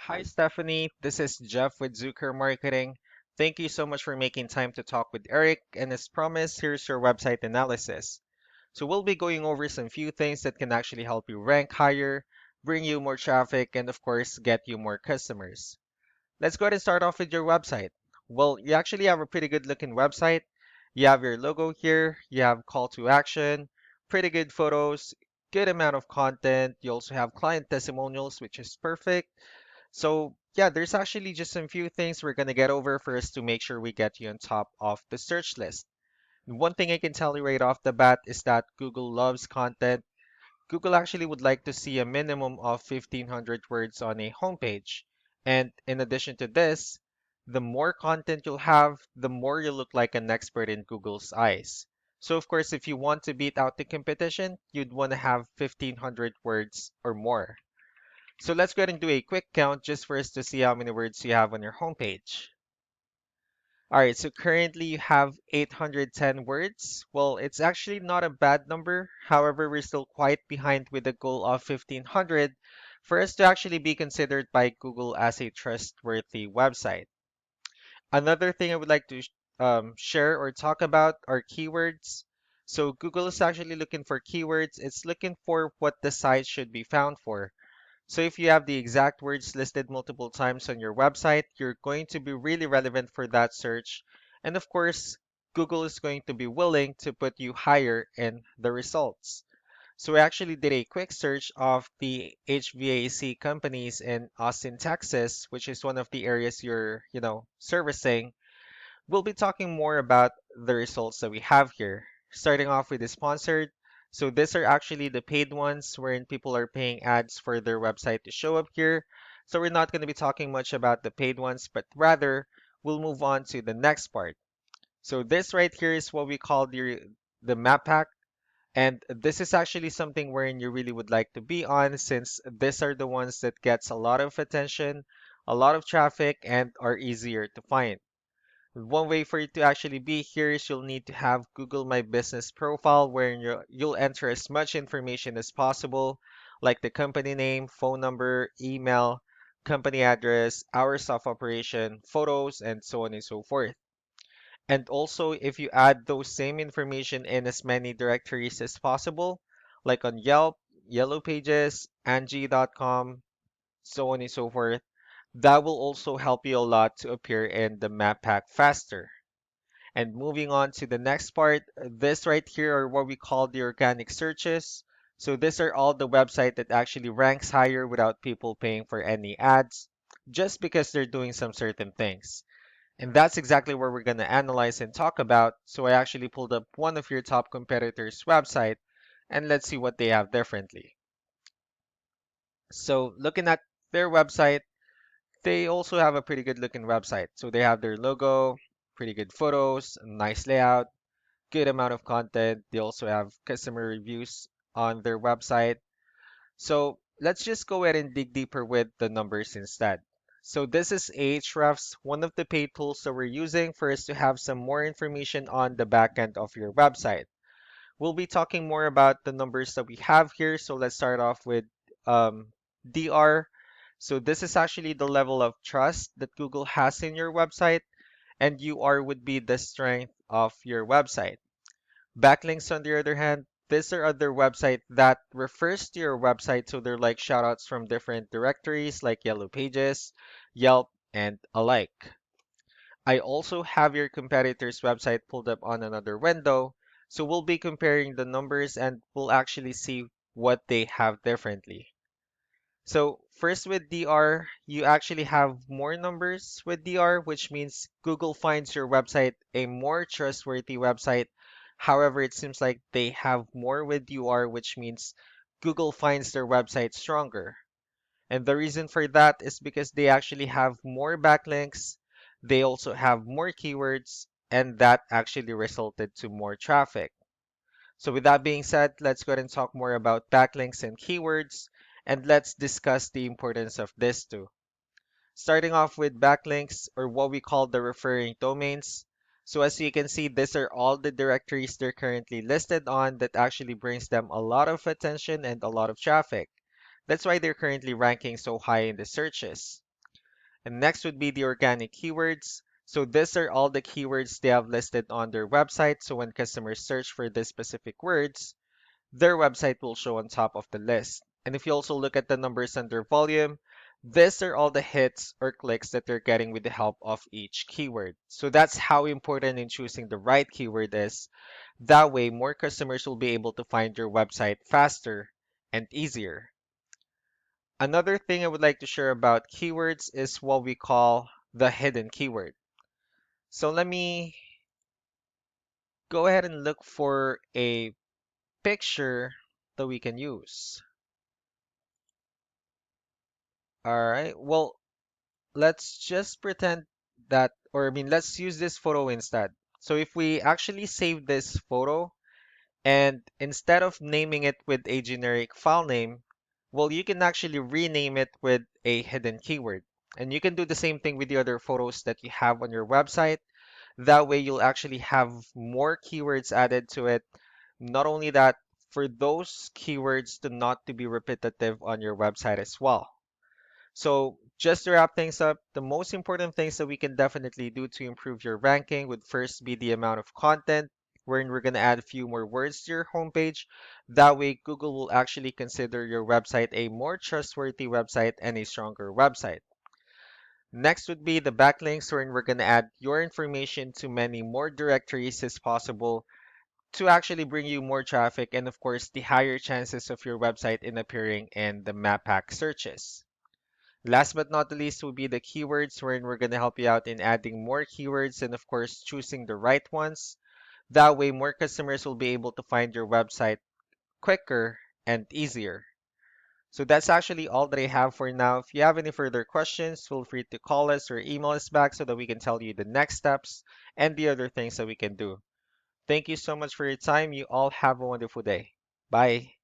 Hi, Stephanie. This is Jeff with Zucker Marketing. Thank you so much for making time to talk with Eric. And as promised, here's your website analysis. So, we'll be going over some few things that can actually help you rank higher, bring you more traffic, and of course, get you more customers. Let's go ahead and start off with your website. Well, you actually have a pretty good looking website. You have your logo here, you have call to action, pretty good photos, good amount of content. You also have client testimonials, which is perfect. So yeah, there's actually just some few things we're gonna get over first to make sure we get you on top of the search list. One thing I can tell you right off the bat is that Google loves content. Google actually would like to see a minimum of 1500 words on a homepage. And in addition to this, the more content you'll have, the more you look like an expert in Google's eyes. So of course, if you want to beat out the competition, you'd want to have 1500 words or more. So let's go ahead and do a quick count just for us to see how many words you have on your homepage. All right, so currently you have 810 words. Well, it's actually not a bad number. However, we're still quite behind with the goal of 1500 for us to actually be considered by Google as a trustworthy website. Another thing I would like to share or talk about are keywords. So Google is actually looking for keywords. It's looking for what the site should be found for. So if you have the exact words listed multiple times on your website, you're going to be really relevant for that search. And of course, Google is going to be willing to put you higher in the results. So I actually did a quick search of the HVAC companies in Austin, Texas, which is one of the areas you're servicing. We'll be talking more about the results that we have here. Starting off with the sponsored. So these are actually the paid ones wherein people are paying ads for their website to show up here. So we're not going to be talking much about the paid ones, but rather we'll move on to the next part. So this right here is what we call the map pack. And this is actually something wherein you really would like to be on since these are the ones that gets a lot of attention, a lot of traffic, and are easier to find. One way for you to actually be here is you'll need to have Google My Business profile where you'll enter as much information as possible, like the company name, phone number, email, company address, hours of operation, photos, and so on and so forth. And also, if you add those same information in as many directories as possible, like on Yelp, Yellow Pages, Angie.com, so on and so forth, that will also help you a lot to appear in the map pack faster. And moving on to the next part, this right here are what we call the organic searches. So these are all the website that actually ranks higher without people paying for any ads, just because they're doing some certain things. And that's exactly what we're going to analyze and talk about. So I actually pulled up one of your top competitors' website, and let's see what they have differently. So looking at their website, they also have a pretty good looking website. So they have their logo, pretty good photos, nice layout, good amount of content. They also have customer reviews on their website. So let's just go ahead and dig deeper with the numbers instead. So this is Ahrefs, one of the paid tools that we're using for us to have some more information on the back end of your website. We'll be talking more about the numbers that we have here. So let's start off with um, DR. So this is actually the level of trust that Google has in your website, and UR would be the strength of your website. Backlinks, on the other hand, these are other website that refers to your website, so they're like shoutouts from different directories like Yellow Pages, Yelp, and alike. I also have your competitor's website pulled up on another window, so we'll be comparing the numbers and we'll actually see what they have differently. So first with DR, you actually have more numbers with DR, which means Google finds your website a more trustworthy website. However, it seems like they have more with UR, which means Google finds their website stronger. And the reason for that is because they actually have more backlinks, they also have more keywords, and that actually resulted to more traffic. So with that being said, let's go ahead and talk more about backlinks and keywords, and let's discuss the importance of this too. Starting off with backlinks, or what we call the referring domains. So as you can see, these are all the directories they're currently listed on that actually brings them a lot of attention and a lot of traffic. That's why they're currently ranking so high in the searches. And next would be the organic keywords. So these are all the keywords they have listed on their website. So when customers search for these specific words, their website will show on top of the list. And if you also look at the numbers under volume, these are all the hits or clicks that they're getting with the help of each keyword. So that's how important in choosing the right keyword is. That way, more customers will be able to find your website faster and easier. Another thing I would like to share about keywords is what we call the hidden keyword. So let me go ahead and look for a picture that we can use. All right. Well, let's just pretend that, or I mean, let's use this photo instead. So if we actually save this photo and instead of naming it with a generic file name, well, you can actually rename it with a hidden keyword. And you can do the same thing with the other photos that you have on your website. That way, you'll actually have more keywords added to it. Not only that, for those keywords to not to be repetitive on your website as well. So just to wrap things up, the most important things that we can definitely do to improve your ranking would first be the amount of content, wherein we're going to add a few more words to your homepage. That way, Google will actually consider your website a more trustworthy website and a stronger website. Next would be the backlinks, wherein we're going to add your information to many more directories as possible to actually bring you more traffic and, of course, the higher chances of your website in appearing in the map pack searches. Last but not the least will be the keywords, wherein we're going to help you out in adding more keywords and, of course, choosing the right ones. That way, more customers will be able to find your website quicker and easier. So that's actually all that I have for now. If you have any further questions, feel free to call us or email us back so that we can tell you the next steps and the other things that we can do. Thank you so much for your time. You all have a wonderful day. Bye.